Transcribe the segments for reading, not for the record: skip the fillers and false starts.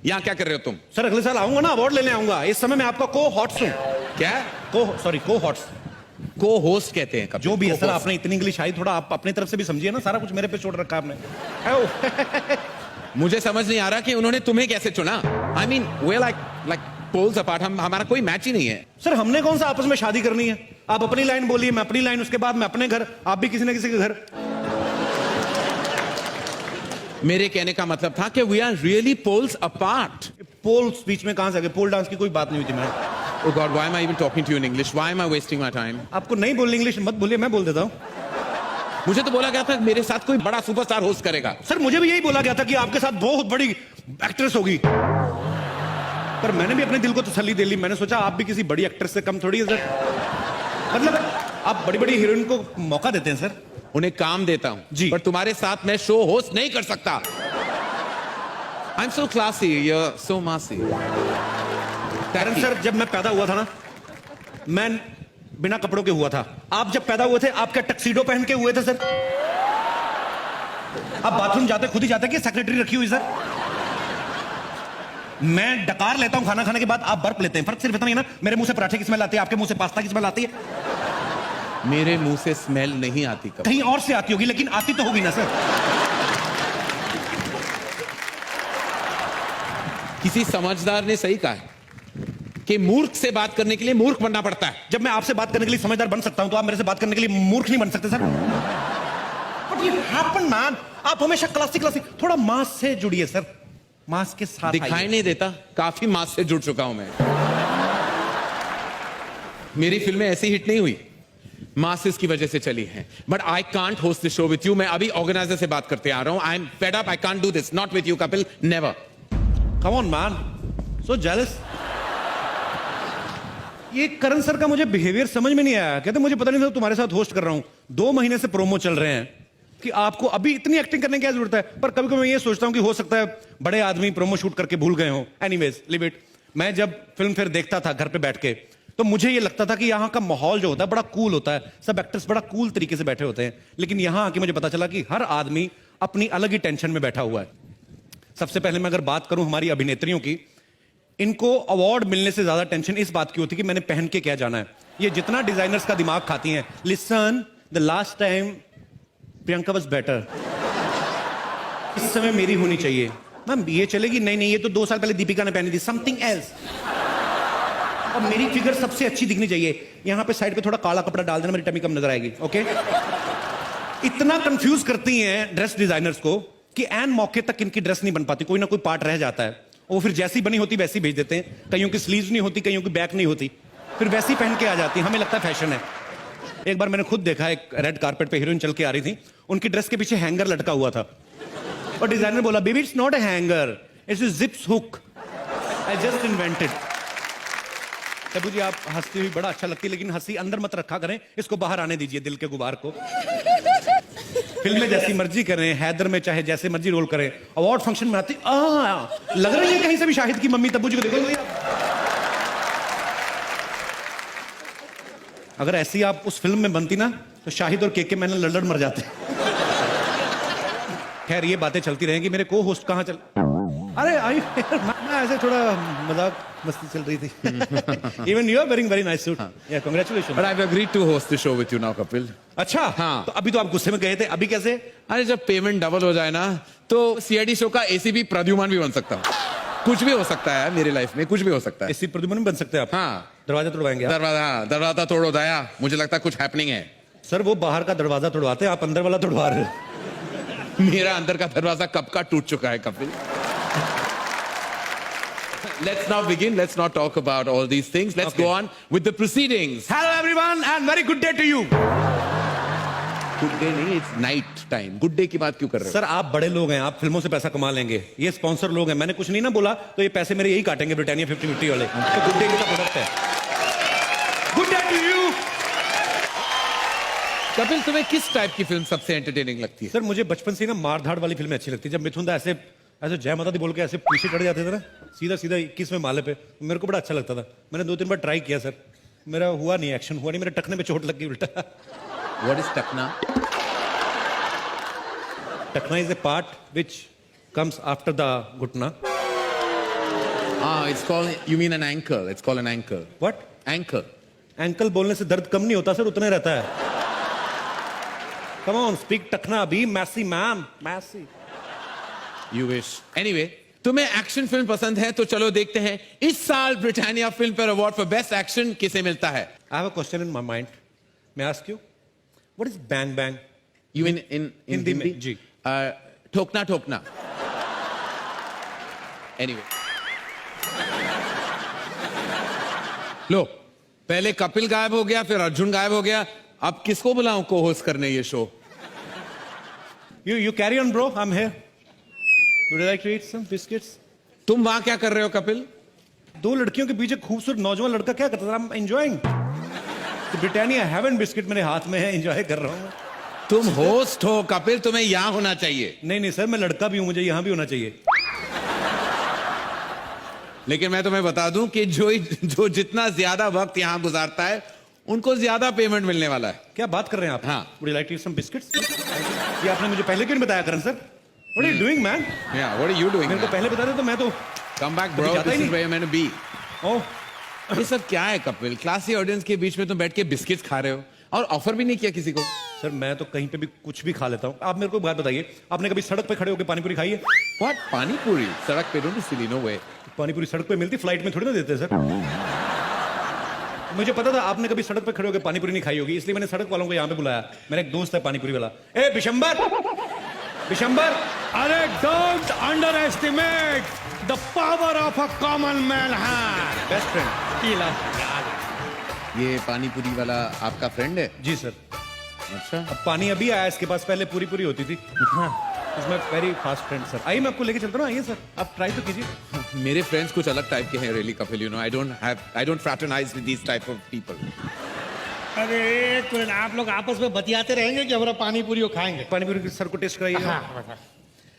यहाँ क्या कर रहे हो तुम? सर अगले साल आऊंगा ना, अवार्ड लेने आऊंगा। इस समय मैं आपका को हॉट्स हूँ। क्या? को हॉट्स, को होस्ट कहते हैं कपिल। जो भी है सर। आपने इतनी इंग्लिश आई, थोड़ा आप अपनी तरफ से भी समझिए ना। सारा कुछ मेरे पे छोड़ रखा आपने। मुझे समझ नहीं आ रहा कि उन्होंने तुम्हें कैसे चुना। I mean we like poles apart. हमारा कोई मैच ही नहीं है। सर हमने कौन सा आपस में शादी करनी है? आप अपनी लाइन बोलिए, मैं अपनी लाइन, उसके बाद मैं अपने घर, आप भी किसी न किसी के घर। मेरे कहने का मतलब था कि we are really poles apart. Poles बीच में कहां से आ गए? पोल डांस की कोई बात नहीं हुई थी मैं। Oh God, why am I even talking to you in English? Why am I wasting my time? आपको नहीं बोलनी इंग्लिश मत बोलिए, मैं बोल देता हूँ। मुझे तो बोला गया था मेरे साथ कोई बड़ा सुपरस्टार होस्ट करेगा। सर मुझे भी यही बोला गया था कि आपके साथ बहुत बड़ी एक्ट्रेस होगी, पर मैंने भी अपने दिल को तसल्ली दे ली। मैंने सोचा आप भी किसी बड़ी एक्ट्रेस से कम थोड़ी है सर। मतलब आप बड़ी बड़ी हीरोइन को मौका देते हैं सर। उन्हें काम देता हूं जी, पर तुम्हारे साथ मैं शो होस्ट नहीं कर सकता। I am so classy, you are so massy. कारण सर जब मैं पैदा हुआ था ना, मैं बिना कपड़ों के हुआ था। आप जब पैदा हुए थे, आप क्या टक्सीडो पहन के हुए थे सर? आप बाथरूम जाते खुद ही जाते कि सेक्रेटरी रखी हुई सर? मैं डकार लेता हूं खाना खाने के बाद, आप बर्फ लेते हैं। फर्क सिर्फ इतना ही है ना, मेरे मुंह से पराठे की स्मेल आती है, आपके मुंह से पास्ता की स्मेल आती है। मेरे मुंह से स्मेल नहीं आती। कब कहीं और से आती होगी, लेकिन आती तो होगी ना सर। किसी समझदार ने सही कहा है कि मूर्ख से बात करने के लिए मूर्ख बनना पड़ता है। जब मैं आपसे बात करने के लिए समझदार बन सकता हूं, तो आप मेरे से बात करने के लिए मूर्ख नहीं बन सकते सर। बट ये हैपन मैन, आप हमेशा क्लासिक थोड़ा मास से जुड़िए सर। मास के साथ दिखाई नहीं देता, काफी मास से जुड़ चुका हूं मैं। मेरी फिल्में ऐसी हिट नहीं हुई, मासेस की वजह से चली हैं। But I can't host this show with you. मैं अभी ऑर्गेनाइजर से बात करते आ रहा हूं। I am fed up, I can't do this, not with you Kapil, never. Come on man, so jealous. ये करण सर का मुझे बिहेवियर समझ में नहीं आया। कहते मुझे पता नहीं था तुम्हारे साथ होस्ट कर रहा हूं। 2 महीने से प्रोमो चल रहे हैं कि आपको अभी इतनी एक्टिंग करने की क्या जरूरत है। पर कभी कभी मैं ये सोचता हूं कि हो सकता है बड़े आदमी प्रोमो शूट करके भूल गए हो। Anyways live it. मैं जब फिल्म फिर देखता था घर पे बैठ के, तो मुझे ये लगता था कि यहाँ का माहौल जो होता है बड़ा कूल होता है। सब एक्टर्स बड़ा कूल तरीके से बैठे होते हैं। लेकिन यहाँ आके मुझे पता चला कि हर आदमी अपनी अलग ही टेंशन में बैठा हुआ है। सबसे पहले मैं अगर बात करूं हमारी अभिनेत्रियों की, इनको अवार्ड मिलने से ज्यादा टेंशन इस बात की होती है कि मैंने पहन के क्या जाना है। ये जितना डिजाइनर्स का दिमाग खाती हैं। Listen, the last time Priyanka was better, इस समय मेरी होनी चाहिए। मैम ये चलेगी? नहीं, ये तो 2 साल पहले दीपिका ने पहनी थी, समथिंग एल्स। और मेरी फिगर सबसे अच्छी दिखनी चाहिए। यहां पे साइड पे थोड़ा काला कपड़ा डाल देना, मेरी टमी कम नजर आएगी। ओके? इतना कंफ्यूज करती हैं ड्रेस डिजाइनर्स को कि एन मौके तक इनकी ड्रेस नहीं बन पाती, कोई ना कोई पार्ट रह जाता है। वो फिर जैसी बनी होती वैसी भेज देते हैं। कईयों की स्लीव्स नहीं होती, कईयों की बैक नहीं होती, फिर वैसी पहन के आ जाती है। हमें लगता है फैशन है। एक बार मैंने खुद देखा, एक रेड कारपेट पे हीरोइन चल के आ रही थी, उनकी ड्रेस के पीछे हैंगर लटका हुआ था और डिजाइनर बोला, baby it's not a hanger, it's a zips hook, I just invented. Tabu ji आप हंसती हुई बड़ा अच्छा लगती है, लेकिन हंसी अंदर मत रखा करें, इसको बाहर आने दीजिए, दिल के गुबार को। फिल्म में जैसी मर्जी करें, हैदर में चाहे जैसे मर्जी रोल करें, अवार्ड फंक्शन में आती लग रही है कहीं से भी शाहिद की मम्मी। तब्बू जी को देखो, अगर ऐसी आप उस फिल्म में बनती ना, तो शाहिद और केके मैंने लड़ मर जाते। खैर ये बातें चलती रहेंगी। मेरे को होस्ट कहाँ चल, अरे आई मैं ऐसे थोड़ा मजाक मस्ती चल रही थी। Even you are wearing very nice suit. Yeah, congratulations. But I've agreed to host the show with you now, Kapil. अच्छा हाँ। तो अभी तो आप गुस्से में गए थे, अभी कैसे? अरे जब पेमेंट डबल हो जाए ना, तो सीआईडी शो का एसीपी प्रद्युमन भी बन सकता हूँ। कुछ भी हो सकता है मेरी लाइफ में, कुछ भी हो सकता है। एसी प्रद्युमन बन सकते हैं आप? हाँ। दरवाजा तोड़वाएंगे? दरवाजा तोड़ो दया, मुझे लगता है कुछ हैपनिंग है। सर वो बाहर का दरवाजा तोड़वाते हैं, आप अंदर वाला तोड़वा रहे हो। मेरा अंदर का दरवाजा कब का टूट चुका है Kapil. Let's now begin. Let's not talk about all these things. Let's go on with the proceedings. Hello everyone and very good day to you. Good day नहीं, it's night time. Good day की बात क्यों कर रहे हो? Sir आप बड़े लोग हैं, आप फिल्मों से पैसा कमा लेंगे। ये स्पॉन्सर लोग हैं, मैंने कुछ नहीं ना बोला तो ये पैसे मेरे यही काटेंगे, ब्रिटानिया 50-50 वाले। तो गुड डे का प्रोडक्ट है। Good day to you. Kapil तुम्हें किस टाइप की फिल्म सबसे एंटरटेनिंग लगती है? सर मुझे बचपन से ना मारधाड़ वाली फिल्में अच्छी लगती है। जब मिथुन दा ऐसे जय माता दी बोल के ऐसे पीछे चढ़ जाते थे ना, सीधा 21वें माले पे, मेरे को बड़ा अच्छा लगता था। मैंने 2-3 बार ट्राई किया सर, मेरा हुआ नहीं, एक्शन हुआ नहीं, मेरे टखने पे चोट लग गई उल्टा। What is टखना? टखना is a part which comes after the घुटना। It's called, you mean an ankle. It's called an ankle. What? Ankle. Ankle बोलने से दर्द कम नहीं होता सर, उतना ही रहता है। कम ऑन, स्पीक टखना अभी। Macy ma'am, Macy. You wish. Anyway, तुम्हें एक्शन फिल्म पसंद है तो चलो देखते हैं इस साल Britannia Filmfare award for best action किसे मिलता है। I have a question in my mind. मैं ask you, what is bang bang? You in Hindi में, जी। ठोकना ठोकना। Anyway. लो, पहले कपिल गायब हो गया, फिर अर्जुन गायब हो गया, अब किसको बुलाऊं को होस्ट करने ये show? You carry on bro, I'm here. Would you like to eat some biscuits? तुम वहां क्या कर रहे हो कपिल? दो लड़कियों के बीच एक खूबसूरत नौजवान लड़का क्या करता था? I'm enjoying. तो ब्रिटानिया हेवन बिस्किट मेरे हाथ में है, एंजॉय कर रहा हूँ। तुम होस्ट हो कपिल, तुम्हें यहां होना चाहिए। नहीं सर, मैं लड़का भी हूं, मुझे यहां भी होना चाहिए। लेकिन मैं तुम्हें बता दूं कि जो जितना ज्यादा वक्त यहां गुजारता है उनको ज्यादा पेमेंट मिलने वाला है। क्या बात कर रहे हैं आप? हाँ। Would you like to eat some biscuits? ये आपने मुझे पहले क्यों नहीं बताया करण sir? What are you doing, man? Yeah, what are you doing? मेरे को पहले बता दे तो मैं तो Come back, bro. जाता ही This is नहीं। where you're meant to be. ओह, ये सब क्या है कपिल? क्लासी ऑडियंस के बीच में तुम बैठ के बिस्किट्स खा रहे हो और ऑफर भी नहीं किया किसी को। सर मैं तो कहीं पे भी कुछ भी खा लेता हूँ। आप मेरे को एक बात बताइए, आपने कभी सड़क पे खड़े होकर पानी पूरी खाई है? What? पानी पूरी सड़क पे? Don't be silly, no way. पानी पूरी सड़क पे मिलती, फ्लाइट में थोड़ी ना देते सर। मुझे पता था आपने कभी सड़क पे खड़े होकर पानी पूरी नहीं खाई होगी, इसलिए मैंने सड़क वालों को यहाँ पे बुलाया। मेरा एक दोस्त है पानी पूरी वाला। ए बिशंबर, बिशंबर, अरे don't underestimate the power of a common man है। Best friend. ये पानी पूरी वाला आपका फ्रेंड है? जी सर। अच्छा। अब पानी अभी आया इसके पास, पहले पूरी पूरी होती थी। इसमें वेरी फास्ट फ्रेंड सर। आइए मैं आपको लेके चलता हूँ, आइए सर, आप ट्राई तो कीजिए। मेरे फ्रेंड्स कुछ अलग टाइप के हैं really Kapil, you know I don't fraternize with these type of people. अरे एक मिनट, आप लोग आपस में बतियाते रहेंगे कि हमारा पानी पूरी को खाएंगे? पानी पूरी सर को टेस्ट कराइए। हाँ।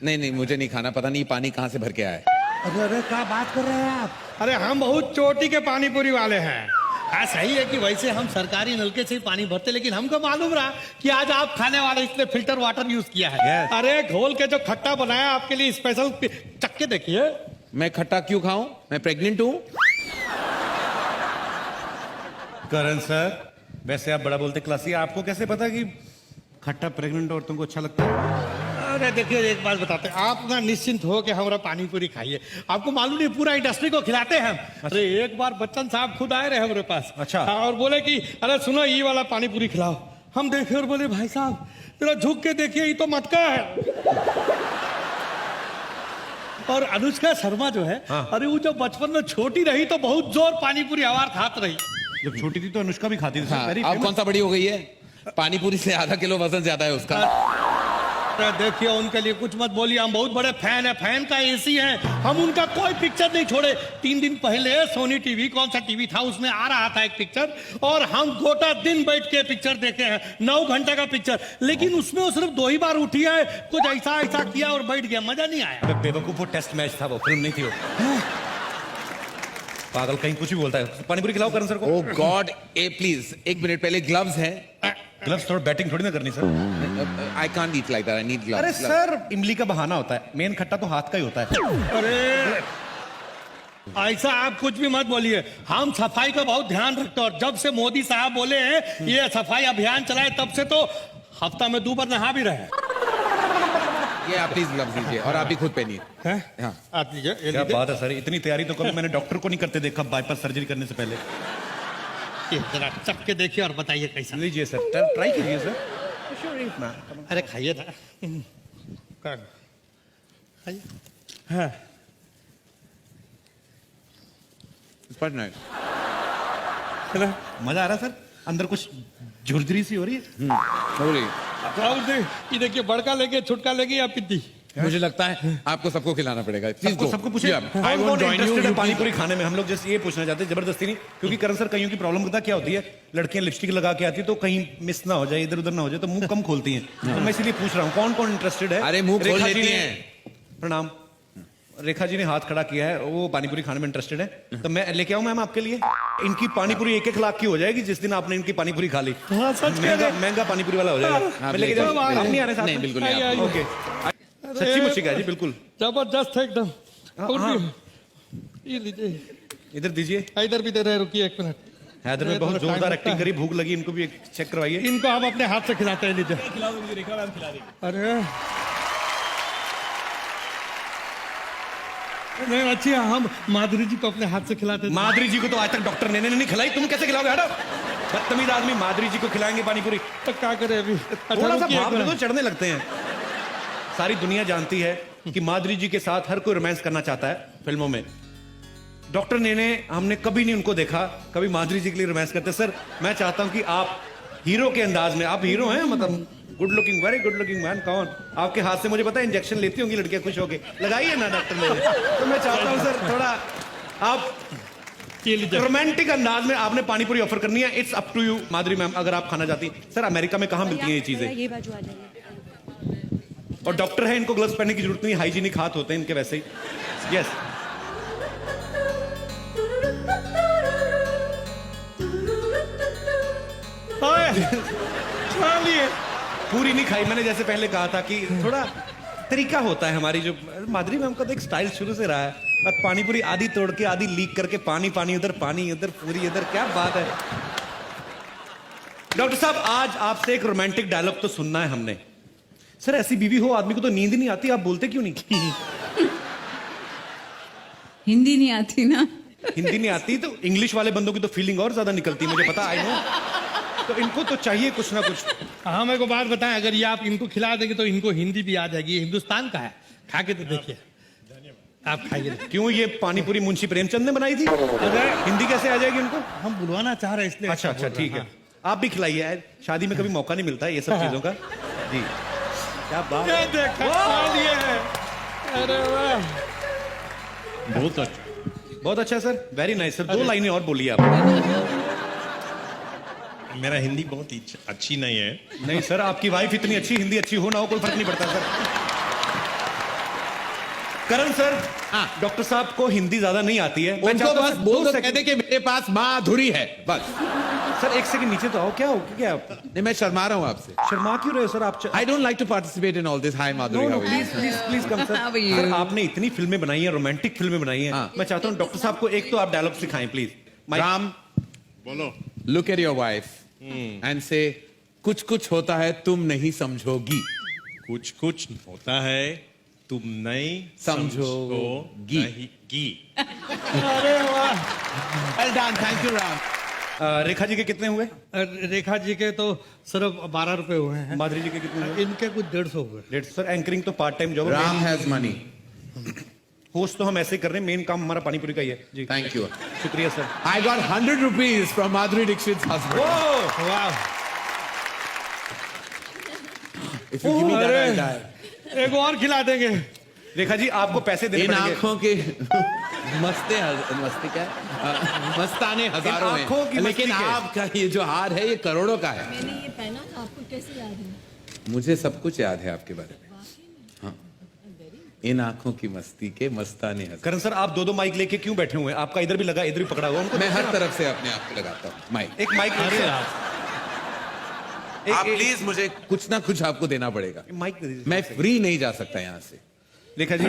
नहीं मुझे नहीं खाना, पता नहीं पानी कहाँ से भर के आया है। अरे अरे क्या बात कर रहे हैं आप? अरे हम बहुत चोटी के पानी पूरी वाले हैं। हाँ सही है कि वैसे हम सरकारी नलके से ही पानी भरते, लेकिन हमको मालूम रहा कि आज आप खाने वाले इसने फिल्टर वाटर यूज किया है। Yes. अरे घोल के जो खट्टा बनाया आपके लिए स्पेशल, चक्के देखिए। मैं खट्टा क्यों खाऊं? मैं प्रेग्नेंट हूं। करण सर, वैसे आप बड़ा बोलते क्लासी, आपको कैसे पता कि खट्टा प्रेग्नेंट औरतों को अच्छा लगता है? अरे देखिए एक बात बताते हैं, आप ना निश्चिंत हो के हमारा पानी पूरी खाइए। आपको मालूम नहीं पूरा इंडस्ट्री को खिलाते हैं हम। अरे एक बार बच्चन साहब खुद आए रहे हमारे पास। अच्छा। हाँ, और बोले कि अरे सुनो ये वाला पानी पूरी खिलाओ। हम देखे और बोले भाई साहब जरा झुक के देखिए, ये तो मटका है। और अनुष्का शर्मा जो है, हाँ। अरे वो जब बचपन में छोटी रही तो बहुत जोर पानी पूरी आवार खात रही। जब छोटी थी तो अनुष्का भी खाती थी सर। हाँ, Very अब famous। कौन सा बड़ी हो गई है? पानी पूरी से आधा किलो वजन ज्यादा है उसका। अरे देखिए उनके लिए कुछ मत बोलिए, हम बहुत बड़े फैन है, फैन का एसी है। हम उनका कोई पिक्चर नहीं छोड़े। 3 दिन पहले सोनी टीवी, कौन सा टीवी था, उसमें आ रहा था एक पिक्चर, और हम गोटा दिन बैठ के पिक्चर देखे हैं। 9 घंटे का पिक्चर, लेकिन उसमें वो सिर्फ 2 ही बार उठी है, कुछ ऐसा ऐसा किया और बैठ गया, मजा नहीं आया। अबे बेवकूफ, वो टेस्ट मैच था, वो फिल्म नहीं थी वो। पागल कहीं कुछ भी बोलता है। पानी पूरी खिलाओ करण सर को। ओह गॉड, ए प्लीज एक मिनट, पहले ग्लव्स हैं। ग्लव्स थोड़ा बैटिंग थोड़ी ना करनी sir. I can't eat like that, I need gloves. अरे सर, इमली का बहाना होता है, मेन खट्टा तो हाथ का ही होता है। अरे ऐसा आप कुछ भी मत बोलिए, हम सफाई का बहुत ध्यान रखते हैं। और जब से मोदी साहब बोले हैं ये सफाई अभियान चलाए, तब से तो हफ्ता में 2 बार नहा भी रहे। ये आप प्लीज ग्लव्स लीजिए और आप भी खुद पहनिए। हाँ। आप लीजिए, ये क्या लीजिए। बात है सर, इतनी तैयारी तो कभी मैंने डॉक्टर को नहीं करते देखा बाईपास सर्जरी करने से पहले। ये जरा चख के देखिए और बताइए कैसा। लीजिए सर, ट्राई कीजिए सर। अरे खाइए ना। खाइए। हाँ। It's quite nice. चलो। मजा आ रहा है सर, अंदर कुछ झुरझुरी सी हो रही है। Lovely. ये देखिए, बड़का लेके छुटका लेके या पिद्दी। मुझे लगता है आपको सबको खिलाना पड़ेगा। Please go. सबको पूछिए। I won't join you. पानी पूरी खाने में हम लोग जैसे ये पूछना चाहते हैं, जबरदस्ती नहीं, क्योंकि करण सर कईयों की प्रॉब्लम पता क्या होती है, लड़कियां लिपस्टिक लगा के आती है तो कहीं मिस ना हो जाए, इधर उधर ना हो जाए, तो मुंह कम खोलती हैं। तो मैं इसीलिए पूछ रहा हूँ कौन कौन इंटरेस्टेड है। अरे मुंह खोल रेखा जी लेती ने- हैं। प्रणाम। रेखा जी ने हाथ खड़ा किया है, वो पानी पूरी खाने में इंटरेस्टेड है, तो मैं लेके आऊं मैम आपके लिए। इनकी पानी पूरी 1-1 लाख की हो जाएगी जिस दिन आपने इनकी पानी पूरी खा ली। हाँ, सच कह रहे हैं। महंगा पानी पूरी वाला हो जाएगा। मैं लेके जाऊं? आप नहीं आ रहे साथ नहीं, में? बिल्कुल नहीं। आइए, ओके, सच्ची मुच्ची का जी, बिल्कुल। जबरदस्त है एकदम। हाँ। ये लीजिए, इधर दीजिए। इधर भी दे रहे, रुकिए 1 मिनट। हैदर में बहुत जोरदार एक्टिंग करी, भूख लगी, इनको भी एक चेक करवाइए। इनको आप अपने हाथ से खिलाते हैं, लीजिए। अरे नहीं, अच्छी है, हम माधुरी जी को अपने हाथ से खिलाते थे। माधुरी जी को तो आज तक डॉक्टर ने नहीं खिलाई, तुम कैसे खिलाओगे? हटो, बदतमीज आदमी। माधुरी जी को खिलाएंगे पानी पूरी? तो क्या करे अभी? थोड़ा सा भाव तो चढ़ने लगते हैं। सारी दुनिया जानती है कि माधुरी जी के साथ हर कोई रोमांस करना चाहता है फिल्मों में। डॉक्टर ने हमने कभी नहीं उनको देखा कभी माधुरी जी के लिए रोमांस करते। सर मैं चाहता हूं कि आप हीरो के अंदाज में, आप हीरो हैं, मतलब good looking, very good looking man. कौन आपके हाथ से मुझे पता है इंजेक्शन लेती होंगी लड़कियां खुश होके, लगाइए ना डॉक्टर ने। तो मैं चाहता हूं सर थोड़ा आप रोमांटिक अंदाज में आपने पानी पूरी ऑफर करनी है। It's up to you Madhuri ma'am, अगर आप खाना चाहती हैं। सर अमेरिका में कहाँ मिलती हैं ये चीजें? ये बाजू आ जाइए। और डॉक्टर है, इनको ग्लव्स पहनने की जरूरत नहीं, हाइजीनिक हाथ होते हैं इनके वैसे ही। यस पूरी नहीं खाई मैंने, जैसे पहले कहा था कि थोड़ा तरीका होता है हमारी। जो माधुरी मैम का तो एक स्टाइल शुरू से रहा है, बस पानी पूरी आधी तोड़ के आधी लीक करके पानी पानी उधर पूरी इधर, क्या बात है। डॉक्टर साहब आज आपसे एक रोमांटिक डायलॉग तो सुनना है हमने। सर ऐसी बीवी हो आदमी को तो नींद नहीं आती, आप बोलते क्यों नहीं? हिंदी नहीं आती ना? हिंदी नहीं आती तो इंग्लिश वाले बंदों की तो फीलिंग और ज्यादा निकलती है, मुझे पता, आई नो। तो इनको तो चाहिए कुछ ना कुछ। हाँ, मेरे को बात बताएं, अगर ये आप इनको खिला देंगे तो इनको हिंदी भी आ जाएगी। ये हिंदुस्तान का है, खा के तो देखिए। आप खाइए। क्यों ये पानीपुरी मुंशी प्रेमचंद ने बनाई थी? हिंदी कैसे आ जाएगी इनको? हम बुलवाना चाह रहे हैं इसलिए। अच्छा अच्छा ठीक है, आप भी खिलाइए। शादी में कभी मौका नहीं मिलता है ये सब चीजों का। जी क्या बात ये देखा, खा लिए हैं। अरे वाह, बहुत अच्छा सर, वेरी नाइस सर। 2 लाइनें और बोलिए आप। मेरा हिंदी बहुत अच्छी नहीं है। नहीं सर, आपकी वाइफ इतनी अच्छी, हिंदी अच्छी हो ना हो कोई फर्क नहीं पड़ता सर। करण सर, डॉक्टर साहब को हिंदी ज्यादा नहीं आती है। उनको बस बोल दो, कह दे कि मेरे पास माधुरी है, बस। सर 1 सेकंड नीचे तो आओ। क्या हो क्या आप? नहीं, मैं शर्मा रहा हूँ आपसे। शर्मा क्यों रहे हो सर आप? I don't like to participate in all this. Hi Madhuri, how are you? Please please come sir. Sir आपने इतनी फिल्में बनाई हैं, रोमांटिक फिल्में बनाई हैं। मैं चाहता हूँ डॉक्टर साहब को एक तो आप डायलॉग सिखाएं प्लीज। राम, बोलो। Look at your wife and से कुछ कुछ होता है तुम नहीं समझोगी। कुछ कुछ होता है तुम नहीं समझोगी। गी। अरे वाह, well done, thank you Ram. Rekha ji के कितने हुए? रेखा जी के तो सिर्फ 12 रुपए हुए हैं। माधुरी जी के कितने हुए? इनके कुछ 150 हुए। 150 सर। एंकरिंग तो part time job. Ram has money. Host तो हम ऐसे कर रहे हैं, मेन काम हमारा पानीपुरी का ही है जी। Thank you. शुक्रिया sir. I got 100 rupees from Madhuri Dixit's husband. Oh वाह, If you give me that, I'll die. एक और खिला देंगे। रेखा जी आपको पैसे देने इन पड़ेंगे। आंखों के मस्ती क्या मस्ताने हजारों इन आंखों की में, लेकिन मस्ती के। आपका ये जो हार है ये करोड़ों का है। मैंने ये पहना था, आपको कैसे याद है? मुझे सब कुछ याद है आपके बारे में। हाँ, इन आंखों की मस्ती के मस्ताने हजारों। करण सर आप 2 माइक लेके क्यों बैठे हुए हैं? आपका इधर भी लगा, इधर भी पकड़ा हुआ। उनको मैं हर तरफ से अपने आप को लगाता हूँ माइक। एक माइक आप प्लीज मुझे कुछ ना कुछ आपको देना पड़ेगा। माइक दे दीजिए। मैं फ्री नहीं जा सकता यहाँ से। रेखा जी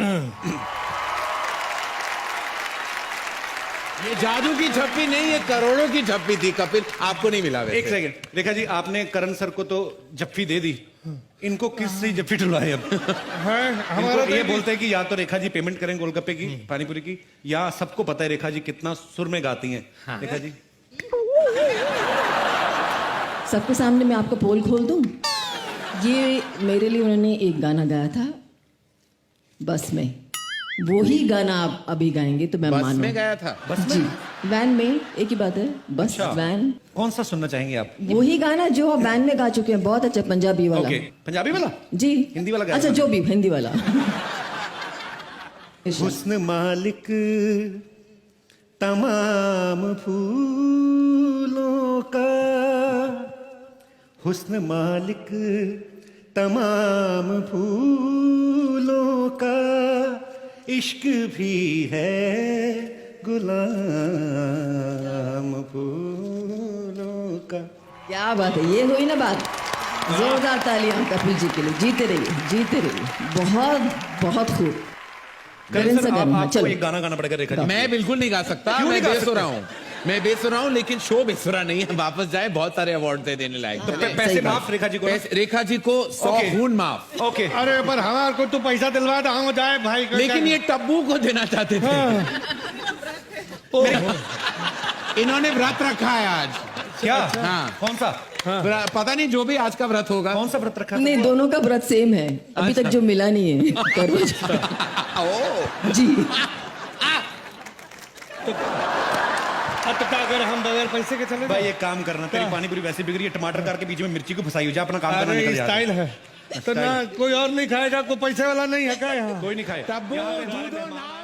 ये जादू की झप्पी नहीं, ये करोड़ों की झप्पी थी कपिल, आपको नहीं मिला वैसे। 1 सेकंड। रेखा जी आपने करण सर को तो जफ्फी दे दी, इनको किससे जफ्फी टुलवाए? अब इनको ये बोलते हैं कि या तो रेखा जी पेमेंट करें गोलगप्पे की, पानीपुरी की, या सबको पता है रेखा जी कितना सुर में गाती हैं। रेखा जी सबके सामने मैं आपका पोल खोल दूं। ये मेरे लिए उन्होंने एक गाना गाया था बस में, वो ही गाना आप अभी गाएंगे तो मैं बस मानूं। में गया था? बस जी, में वैन में, एक ही बात है, बस अच्छा। वैन। कौन सा सुनना चाहेंगे आप? वो ही गाना जो आप वैन में गा चुके हैं, बहुत अच्छा पंजाबी वाला। ओके, पंजाबी वाला? जी। हिंदी वाला गाया अच्छा था? जो भी, हिंदी वाला। हुस्न मालिक तमाम फूलों का, हुस्न मालिक तमाम फूलों का, इश्क भी है गुलाम फूलों का। क्या बात है, ये हुई ना बात। जोरदार तालियां कपिल जी के लिए। जीते रहिए, जीते रहिए। बहुत बहुत खूब। करण सा गाना, आपको चलो। एक गाना गाना पड़ेगा रेखा जी। मैं बिल्कुल नहीं गा सकता, क्यों मैं नहीं गा बेसुरा सकते? हूँ, मैं बेसुरा हूँ, लेकिन शो बेसुरा नहीं है। वापस जाए, बहुत सारे अवार्ड दे देने लायक। पैसे सही बात। माफ रेखा जी को ना? रेखा जी को 100 Okay. खून माफ। ओके अरे पर हमारे को तो पैसा दिलवा दो, हम जाए भाई का लेकिन ये टब्बू को देना चाहते थे। इन्होंने व्रत रखा है आज। क्या? हाँ। कौन सा? पता नहीं, जो भी आज का व्रत होगा। कौन सा व्रत रखा? नहीं, दोनों का व्रत सेम है, अभी तक जो मिला नहीं है करवा जी। अब तो अगर हम बगैर पैसे के चले भाई एक काम करना, तेरी पानी पूरी वैसे बिगड़ी है, टमाटर काट के बीच में मिर्ची को फंसाई हो जा, अपना काम करना, अरे निकल जा। स्टाइल है तो ना कोई और नहीं खाएगा, कोई पैसे वाला नहीं है क्या यहाँ? कोई नहीं खाए। टब्बू जूदो ना